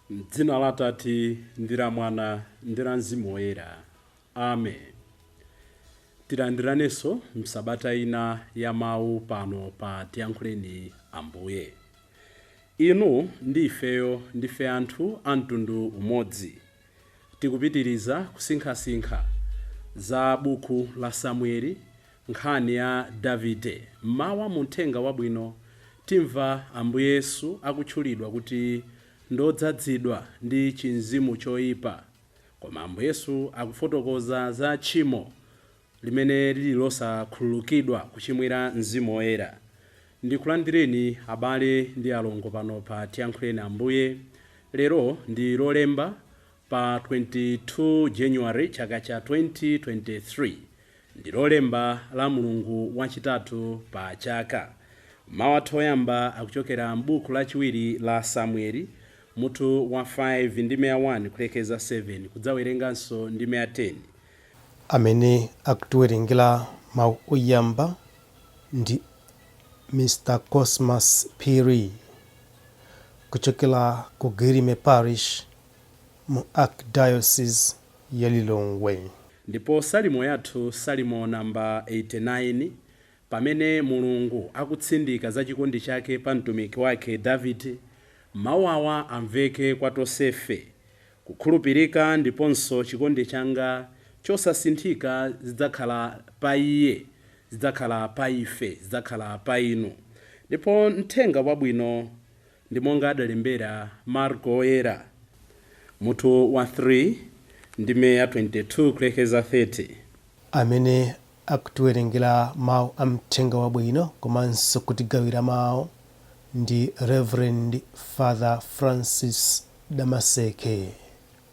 M'dzina la Atate ndi la Mwana ndi la Mzimu Woyera. Amen. Tilandiranenso msabata ina ya mawu pano pa Tiyankhuleni Ambuye. Inu ndi ifeyo ndife anthu a mtundu umodzi. Tikupitiriza kusinkhasinkha za buku la Samueli, nkhani ya Davide. Mawa mu Uthenga Wabwino timva Ambuye Yesu akutchulidwa kuti ndodzadzidwa ndi chinzimu choyipa, koma Ambuye Yesu akufotokoza za tchimo limene lili losakhululukidwa kuchimwira Mzimu Woyera. Ndikulandireni abale ndi alongo pano pa Tiyankhuleni Ambuye. Lero ndi Lolemba pa 22 January chaka cha 2023. Ndi Lolemba la Mulungu wachitatu Pachaka. Mawu athu oyamba akuchokera m'buku lachiwiri la Samueli, mutu wa 5 ndi 1 kulekeza 7 kudzawerenganso ndi 10. Amene akutiwerengera mawu oyamba ndi Mr. Cosmas Phiri kuchokera ku Girime Parish mu Archdiocese ya Lilongwe. Ndipo salimo yathu salimo namba 89, pamene Mulungu akutsindika za chikondi chake pa mtumiki wake Davide. Mawu awa amveke kwa tonsefe. Kukhulupirika ndiponso chikondi changa chosasinthika zidzakhala pa iye, zidzakhala pa ife, zidzakhala pa inu. Ndipo Uthenga Wabwino ndi monga adalembera Marko Oyera, mutu wa 3 ndi 22 kulekeza 30. Amene akutiwerengera mawu a Uthenga Wabwino komanso kutigawira mawu ndi Reverend Father Francis Damaseke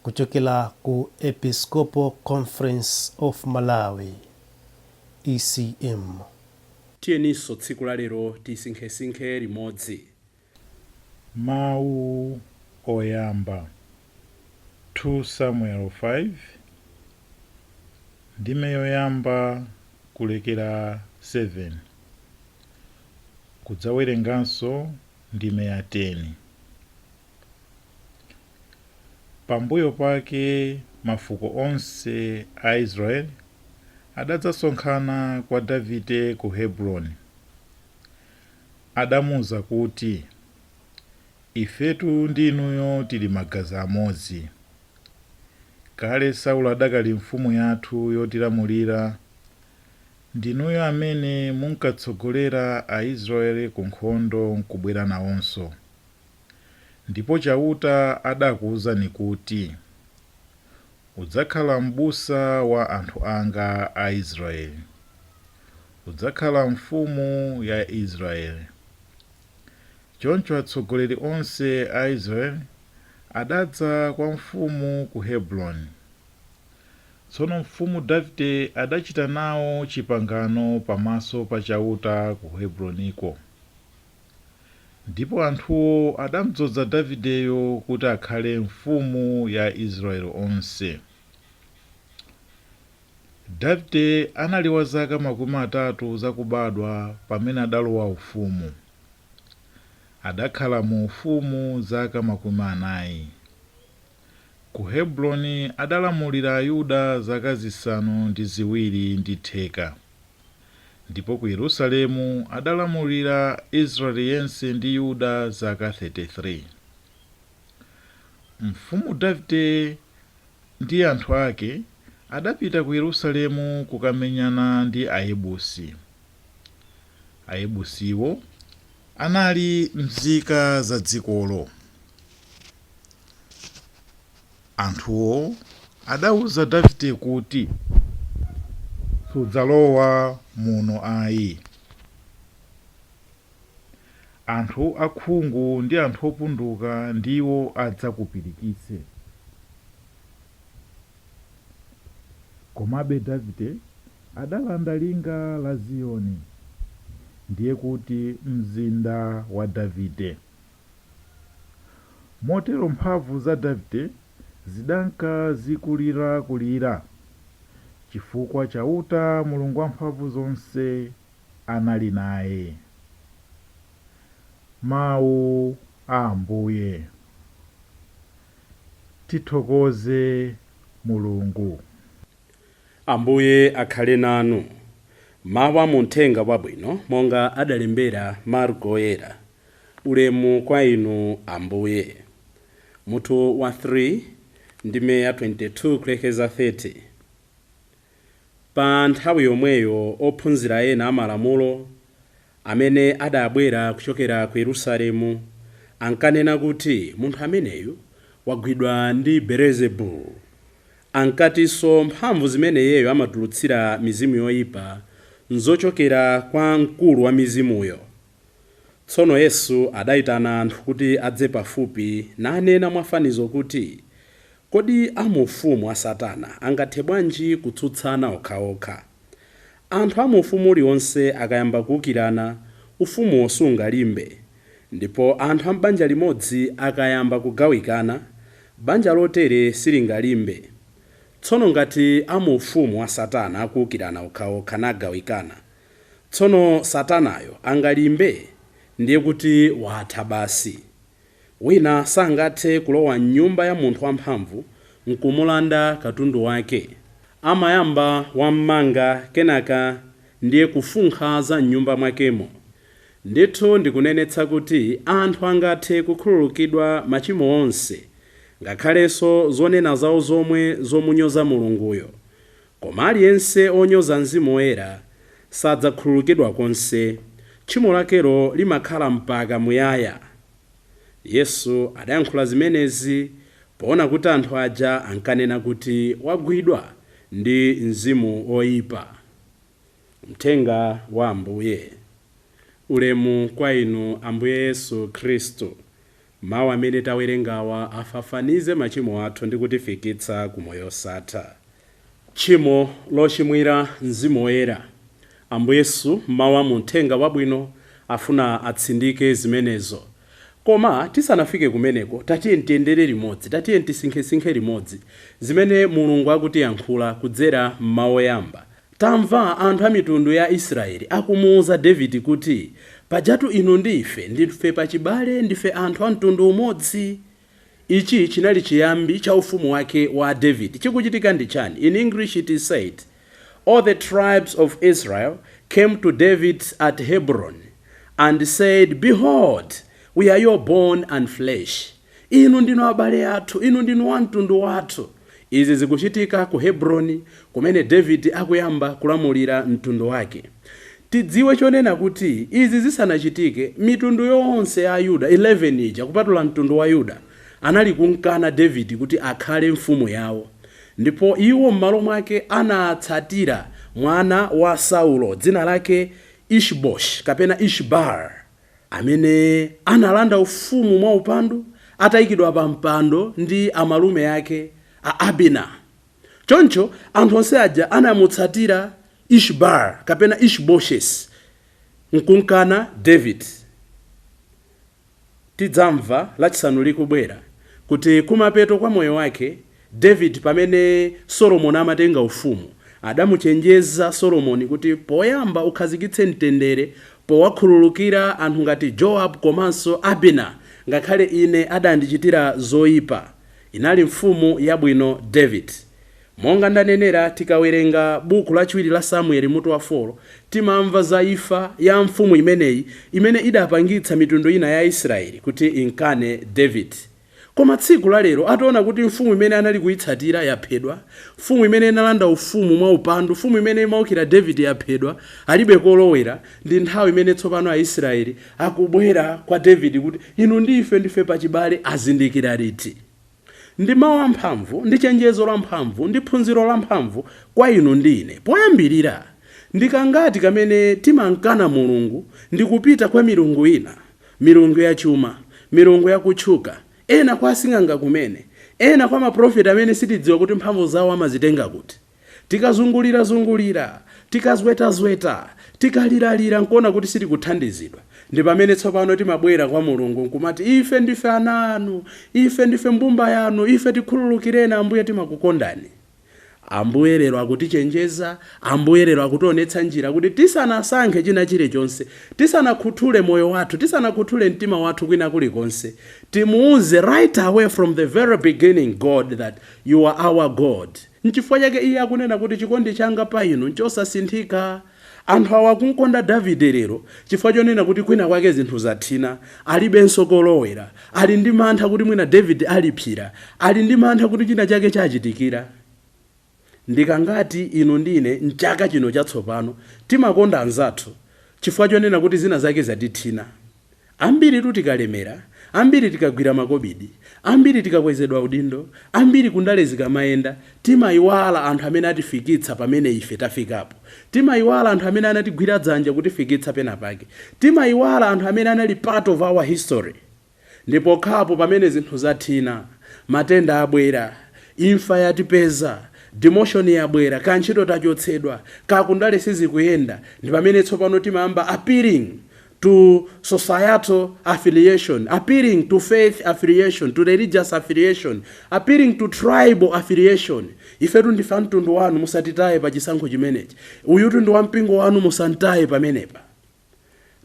kuchokera ku Episcopal Conference of Malawi, ECM. Tiyeninso tsiku la lero tisinkhesinkhe limodzi. Mawu oyamba 2 Samuel 5 ndime yoyamba kulekera 7 kudzawerenganso ndime ya 10. Pambuyo pake mafuko onse a Israeli adadzasonkhana kwa Davide ku Hebroni. Adamuwuza kuti, ifetu ndi inuyo tili magazi amodzi. Kale Saulo adakali mfumu yathu yotilamulira. Ndinuyo amene munkatsogolera Aisraeli ku nkhondo nkubwera nawonso. Ndipo chauta adakuwuzani kuti, udzakhala m'busa wa anthu anga a Israeli. Udzakhala mfumu ya Israeli. Choncho atsogoleri onse a Israeli adadza kwa mfumu ku Hebroni. Tsono mfumu Davide adachita nawo chipangano pamaso pa chauta ku Hebroniko. Ndipo anthuwo adamudzoza Davideyo kuti akhale mfumu ya Israeli onse. Davide anali wa zaka 30 zakubadwa pamene adalowa ufumu. Adakhala mu ufumu zaka 40. Ku Hebroni adalamulira Ayuda zaka 7 ndi theka. Ndipo ku Yerusalemu adalamulira Israeli yense ndi Yuda zaka 33. Mfumu Davide ndi anthu ake adapita ku Yerusalemu kukamenyana ndi Ayebusi. Ayebusiwo anali mzika za dzikolo. Anthuwo adawuza Davide kuti, sudzalowa muno ayi. Anthu akhungu ndi anthu opunduka ndiwo adzakupirikitse. Komabe Davide adalanda linga la Ziyoni, ndiye kuti mzinda wa Davide. Motero mphamvu za Davide zidanka zikulirakulira chifukwa chauta Mulungu wamphamvu zonse anali naye. Mawu a Ambuye. Tithokoze Mulungu. Ambuye akhale nanu. Mawu a Uthenga Wabwino monga adalembera Marko oyera. Ulemu kwa inu Ambuye. Mutu wa 3 ndime ya 22 kulekeza 30. Pa nthawi yomweyo ophunzira ena amalamulo amene adabwera kuchokera ku Yerusalemu ankanena kuti munthu ameneyu wagwidwa ndi Belezebulu. Ankatinso mphamvu zimene iyeyo amatulutsira mizimu yoyipa nzochokera kwa mkulu wa mizimuyo. Tsono Yesu adayitana anthu kuti adze pafupi nanena mwafanizo kuti kodi amufumu a Satana angathe bwanji kutsutsana okhaokha. Anthu amufumu uliwonse akayamba kuwukirana ufumu sungalimbe, ndipo anthu ambanja limodzi akayamba kugawikana banja lotere silingalimbe. Tsono ngati amufumu wa Satana akuwukirana okhaokha nagawikana, tsono Satanayo angalimbe, ndiye kuti watha basi. Wina sangathe kulowa m'nyumba ya munthu wamphamvu nkumulanda katundu wake. Amayamba wammanga kenaka ndiye kufunkha za m'nyumba mwakemo. Ndithu ndikunenetsa kuti anthu angathe kukhululukidwa machimo onse, ngakhalenso zonena zawo zomwe zomunyoza Mulunguyo. Koma aliyense onyoza Mzimu Woyera sadzakhululukidwa konse, tchimo lakelo limakhala mpaka muyaya. Yesu adayankhula zimenezi poona kuti anthu aja ankanena kuti wagwidwa ndi mzimu oyipa. Uthenga wa Ambuye. Ulemu kwa inu Ambuye Yesu Khristu. Mawu amene tawerengawa afafanize machimo athu ndi kutifikitsa ku moyo osatha. Tchimo lochimwira Mzimu Woyera. Ambuye Yesu mawu a Uthenga Wabwino afuna atsindike zimenezo. Koma tisanafike kumeneko tatiye tiyendere limodzi, tatiye tisinkhe limodzi zimene Mulungu akutiyankhula kudzera m'mawu oyamba. Tamva anthu a mitundu ya Israeli akumuwuza Davide kuti pajatu inu ndife pachibale, ndife anthu a mtundu umodzi. Ichi chinali chiyambi cha ufumu wake wa Davide. Chikuchitika ndi chani? In English it is said, all the tribes of Israel came to David at Hebron and said, behold, we are your bone and flesh. Inu ndinu abale athu, inu ndinu wa mtundu wathu. Izi zikuchitika ku Hebroni kumene David akuyamba kulamulira mtundu wake. Tidziwe chonena kuti izi zisanachitike mitundu yonse ya Yuda 11 ija kupatula mtundu wa Yuda anali kunkana David kuti akhale mfumu yawo. Ndipo iwo m'malo mwake anatsatira mwana wa Saulo dzina lake Ishbosh kapena Ishbar, amene analanda ufumu mwa upandu atayikidwa pa mpando ndi amalume yake a Abina. Choncho anthu onse aja anamutsatira Ishbar kapena Ishboshes nkunkana David. Tidzamva lachisanu likubwera kuti kumapeto kwa moyo wake David pamene Solomoni amatenga ufumu adamuchenjeza Solomoni kuti poyamba ukhazikitse mtendere powakhululukira anthu ngati Joab komanso Abina, ngakhale ine adandichitira zoyipa. Inali mfumu yabwino David. Monga ndanenera tikawerenga buku lachiwiri la Samueli mutu wa 4, timamva za imfa ya mfumu imeneyi imene idapangitsa mitundu ina ya Israeli kuti inkane David. Koma tsiku la lero ataona kuti mfumu imene anali kuyitsatira yaphedwa, mfumu imene inalanda ufumu mwa upandu, mfumu imene imaukira David yaphedwa, alibe kolowera. Ndi nthawi imene tsopano Aisraeli akubwera kwa David kuti inu ndife pachibale, azindikira liti. Ndi mawu amphamvu, ndi chenjezo la mphamvu, ndi phunziro la mphamvu kwa inu ndine. Poyambirira ndikangati kamene timankana Mulungu ndi kupita kwa milungu ina, milungu ya chuma, milungu ya kutchuka, ena kwa asing'anga kumene, ena kwa maprofeti amene sitidziwa kuti mphamvu zawo amazitenga kuti. Tikazungulira, tikazweta, tikaliralira nkuona kuti sitikuthandizidwa. ndi pamene tsopano timabwera kwa Mulungu nkumati ife ndife ana anu, ife ndife mbumba yanu, ife tikhululukireni Ambuye, timakukondani. Ambuye lero akutichenjeza, Ambuye lero akutionetsa njira kuti tisanasankhe china chilichonse, tisanakhuthule moyo wathu, tisanakhuthule mtima wathu kwina kulikonse, timuuze right away from the very beginning God that you are our God. Nchifukwa chake iye akunena kuti chikondi changa pa inu nchosasinthika. Anthu awa kunkonda Davide lero chifukwa chonena kuti kwina kwake zinthu zathina, alibenso kolowera, ali ndi mantha kuti mwina David alipsira, ali ndi mantha kuti china chake chachitikira. Ndikangati inu ndine mchaka chino chatsopano timakonda anzathu chifukwa chonena kuti zina zake zatithina. Ambiri tikalemera, ambiri tikagwira makobidi, ambiri tikakwezedwa udindo, ambiri kundale zikamayenda, timayiwala anthu amene atifikitsa pamene ife tafikapo. Timayiwala anthu amene anatigwira dzanja kutifikitsa pena pake. Timayiwala anthu amene anali part of our history. Ndipo khapo pamene zinthu zathina, matenda abwera, imfa yatipeza, demotion yabwera, kantchito tachotsedwa, kakundale sizikuyenda, ndi pamene tsopano timayamba appealing to societal affiliation, appealing to faith affiliation, to religious affiliation, appealing to tribal affiliation. Ifetu ndife mtundu wanu, musatitaye pa chisankho chimenechi. Uyutu ndi wampingo wanu, musantaye pamenepa.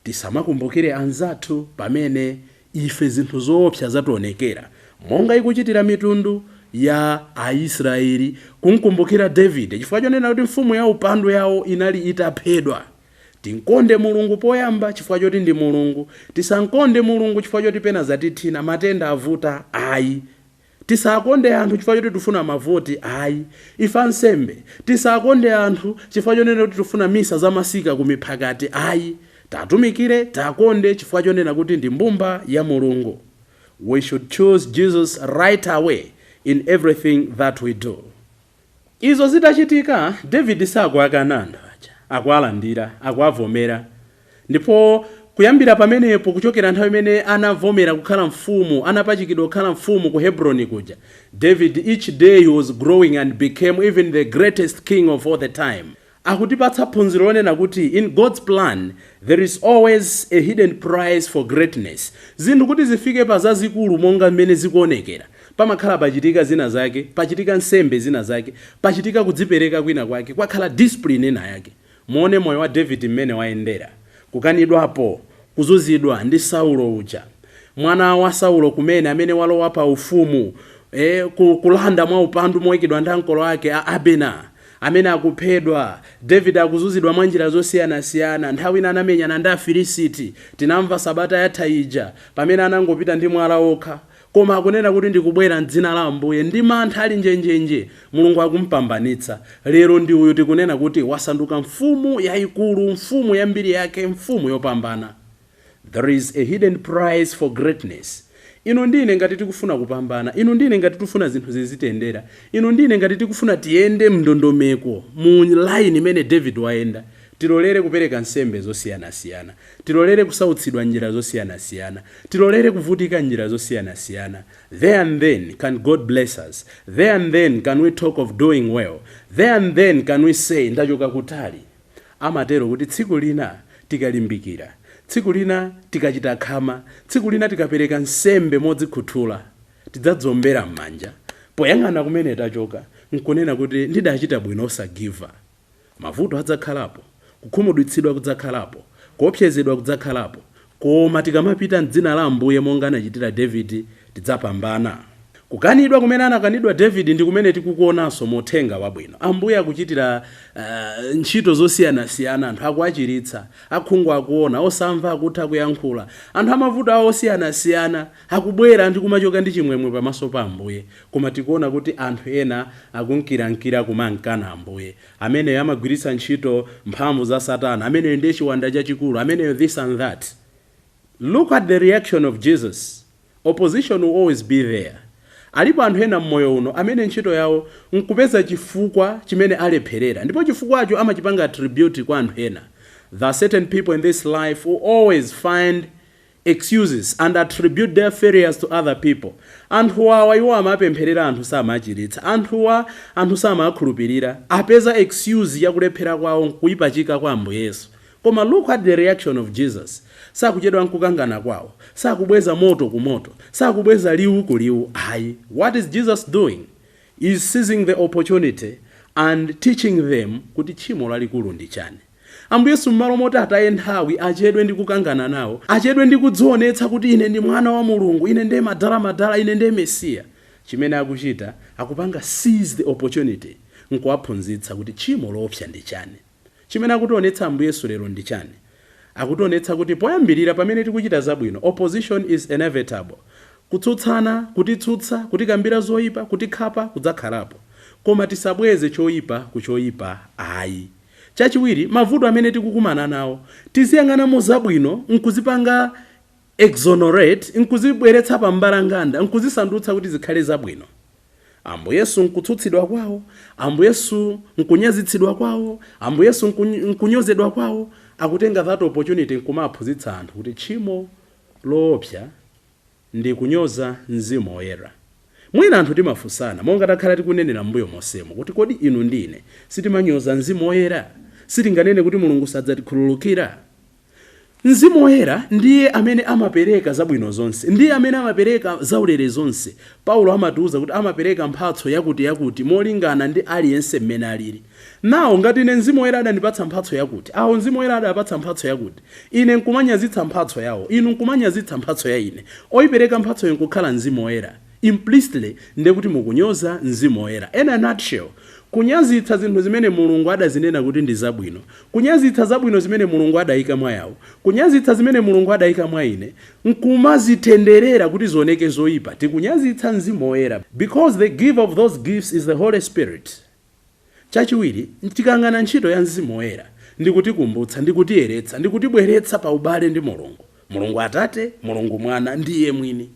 Tisamakumbukire anzathu pamene ife zinthu zoopsa zationekera, monga ikuchitira mitundu ya Aisraeli kumkumbukira David chifukwa chonena kuti mfumu ya upandu yawo inali itaphedwa. Tinkonde Mulungu poyamba chifukwa choti ndi Mulungu, tisankonde Mulungu chifukwa choti pena zatithina, matenda avuta, ayi. Tisakonde anthu chifukwa choti tufuna mavoti, ayi. Ifa nsembe, tisakonde anthu chifukwa chonena kuti tufuna misa za masika kumiphakati, ayi. Tatumikire, takonde chifukwa chonena kuti ndi mbumba ya Mulungu. We should choose Jesus right away in everything that we do. Izo zitachitika, David sakuakana anthu aja, akualandira, akuavomera. Ndipo kuyambira pamenepo kuchokera nthawi imene anavomera kukhala mfumu, anapachikidwa kukhala mfumu ku Hebroni kuja, David each day he was growing and became even the greatest king of all the time. Akutipatsa phunziro lonena kuti in God's plan there is always a hidden prize for greatness. Zinthu kuti zifike pa zazikulu monga mmene zikuonekera, pamakhala pachitika zina zake, pachitika nsembe zina zake, pachitika kudzipereka kwina kwake, kwakhala discipline ina yake. Muone moyo wa David mmene waendera, kukanidwapo, kuzuzidwa ndi Saulo uja, mwana wa Saulo kumene amene walowa pa ufumu, kulanda mwa upandu moyikidwa ndi ankolo ake Abena, amene akuphedwa. David akuzuzidwa mwa njira zosiyana-siyana. Nthawi ina anamenyana ndi Afilisiti, tinamva sabata yatha ija pamene anangopita ndi mwala okha, koma akunena kuti ndikubwera m'dzina la Ambuye ndi mantha ali njenjenje, Mulungu akumpambanitsa. Lero ndi uyu tikunena kuti wasanduka mfumu yayikulu, mfumu ya mbiri yake, mfumu yopambana. There is a hidden prize for greatness. Inu ndine ngati tikufuna kupambana, inu ndine ngati tikufuna zinthu zizitendera, inu ndine ngati tikufuna tiyende mndondomeko mu line imene David waenda, tilolere kupereka nsembe zosiyana-siyana, tilolere kusautsidwa njira zosiyana-siyana, tilolere kuvutika njira zosiyana-siyana. There and then can God bless us. There and then can we talk of doing well. There and then can we say ndachoka kutali. Amatero kuti tsiku lina tikalimbikira, tsiku lina tikachita khama, tsiku lina tikapereka nsembe modzikhuthula, tidzazombera m'manja poyang'ana kumene tachoka, nkunena kuti ndidachita bwino osagiva. Mavuto adzakhalapo, kukhumudwitsidwa kudzakhalapo, kuopsezedwa kudzakhalapo, koma tikamapita m'dzina la Ambuye monga anachitira David, tidzapambana. Kukanidwa kumene anakanidwa David ndi kumene tikukuonanso mothenga wabwino. Ambuye akuchitira ntchito zosiyana-siyana, anthu akuachiritsa, akhungu akuona, osamva akutha kuyankhula, anthu amavuto awo osiyana-siyana akubwera ndi kumachoka ndi chimwemwe pamaso pa Ambuye. Koma tikuona kuti anthu ena akunkirankira kumankana Ambuye, amene amagwiritsa ntchito mphamvu za Satana, amene ndiye chiwanda chachikulu, amene this and that. Look at the reaction of Jesus. Opposition will always be there. Alipo anthu ena mmoyo uno amene ntchito yawo nkupeza chifukwa chimene alepherera, ndipo chifukwacho amachipanga attribute kwa anthu ena. There are certain people in this life who always find excuses and attribute their failures to other people. Anthu awa iwo amapempherera anthu samachiritsa, anthu samakhulupirira, apeza excuse ya kulephera kwawo kuipachika kwa Ambuye Yesu. Koma look at the reaction of Jesus. Sakuchedwa nkukangana kwawo, sakubweza moto ku moto, sakubweza liwu ku liwu. Ayi, what is Jesus doing? Is seizing the opportunity and teaching them kuti tchimo lalikulu ndi chani. Ambuye Yesu mmalo moti ataye nthawi achedwe ndi kukangana nawo, achedwe ndi kudzionetsa kuti ine ndi mwana wa Mulungu, ine ndiye madala, ine ndiye Mesiya. Chimene akuchita akupanga seize the opportunity nkuwaphunzitsa kuti tchimo loopsa ndi chani. Chimene akutionetsa Ambuye Yesu lero ndi chani. Akutionetsa kuti poyambirira pamene tikuchita zabwino, opposition is inevitable. Kutsutsana, kutitsutsa, kutikambira zoyipa, kutikhapa kudzakhalapo. Koma tisabweze choyipa kuchoyipa ayi. Chachiwiri, mavuto amene tikukumana nawo, tiziyang'ana mu zabwino, nkuzipanga exonerate, nkuzibweretsa pa mbalanganda, nkuzisandutsa kuti zikhale zabwino. Ambuye Yesu nkutsutsidwa kwawo, Ambuye Yesu nkunyazitsidwa kwawo, Ambuye Yesu nkunyozedwa kwawo, akutenga that opportunity nkumaphunzitsa anthu kuti tchimo loopsa ndi kunyoza Mzimu Woyera. Mwina anthu timafunsana, monga takhala tikunenera mbuyo mosemo, kuti kodi inu ndine sitimanyoza Mzimu Woyera? Sitinganene kuti Mulungu sadzatikhululukira? Mzimu Woyera ndiye amene amapereka zabwino zonse, ndiye amene amapereka zaulere zonse. Paulo amatiuza kuti amapereka mphatso yakuti molingana ndi aliyense mmene alili. Nawo ngati ine Mzimu Woyera adandipatsa mphatso yakuti, awo Mzimu Woyera adapatsa mphatso yakuti, ine nkumanyazitsa mphatso yawo, inu nkumanyazitsa mphatso ya ine. Oyipereka mphatso nkukhala Mzimu Woyera. Implicitly ndiye kuti mukunyoza Mzimu Woyera. In a nutshell, kunyazitsa zinthu zimene Mulungu adazinena kuti ndi zabwino, kunyazitsa zabwino zimene Mulungu adayika mwa yawo, kunyazitsa zimene Mulungu adayika mwa ine, nkumazitenderera kuti zioneke zoyipa, tikunyazitsa Mzimu Woyera, because the giver of those gifts is the Holy Spirit. Chachiwiri, tikang'ana ntchito ya Mzimu Woyera ndikutikumbutsa, ndikutiyeretsa, ndikutibweretsa pa ubale ndi Mulungu, Mulungu Atate, Mulungu Mwana ndiye mwini.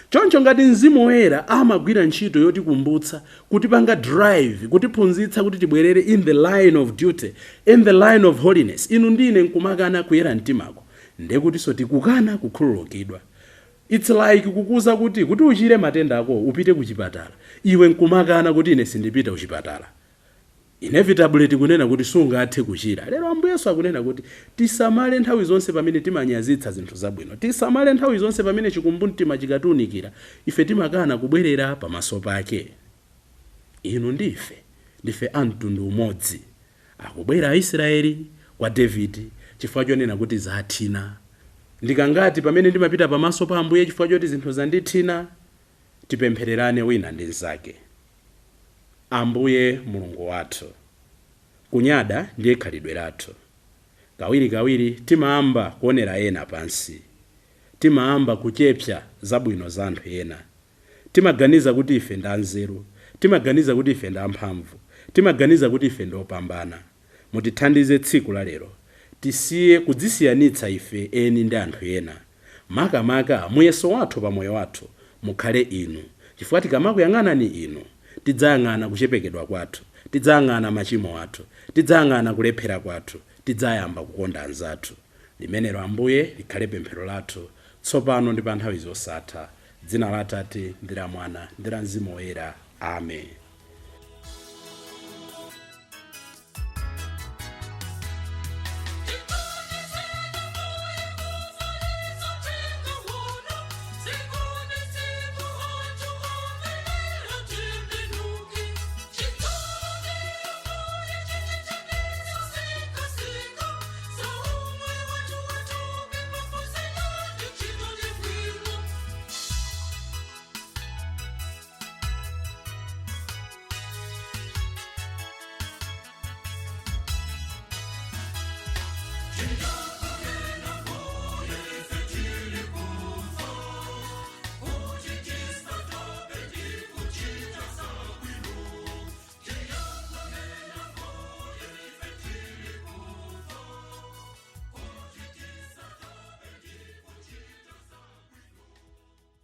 Choncho ngati Mzimu Woyera amagwira ntchito yotikumbutsa, kutipanga drive, kutiphunzitsa kuti tibwerere in the line of duty, in the line of holiness, inu ndine nkumakana kuyera mtimako, ndiye kuti tikukana kukhululukidwa. It's like kukuza kuti uchire matenda ako upite ku chipatala, iwe nkumakana kuti ine sindipita ku chipatala. Inevitably tikunena kuti sungathe kuchira. Lero Ambuye Yesu akunena kuti tisamale nthawi zonse pamene timanyazitsa zinthu zabwino, tisamale nthawi zonse pamene chikumbumtima chikatunikira, ife timakana kubwerera pamaso pake. Inu ndife amtundu umodzi. Akubwera Aisraeli kwa David chifukwa chonena kuti zathina. Ndikangati pamene ndimapita pamaso pa Ambuye chifukwa choti zinthu zandithina, tipemphererane wina ndi nzake. Ambuye Mulungu wathu, kunyada ndiye khalidwe lathu. Kawiri timaamba kuonera ena pansi, timaamba kuchepsa zabwino za anthu ena, timaganiza kuti ife ndi anzeru, timaganiza kuti ife ndi amphamvu, timaganiza kuti ife ndi opambana. Mutithandize tsiku la lero tisiye kudzisiyanitsa ife eni ndi anthu ena. Makamaka muyeso wathu pa moyo wathu mukhale inu, chifukwa tikamakuyang'anani inu tidzayang'ana kuchepekedwa kwathu, tidzayang'ana machimo athu, tidzayang'ana kulephera kwathu, tidzayamba kukonda anzathu. Limenelo Ambuye likhale pemphero lathu tsopano ndi pa nthawi zosatha. Dzina la Atate ndi la Mwana ndi la Mzimu Woyera. Amen. Jingle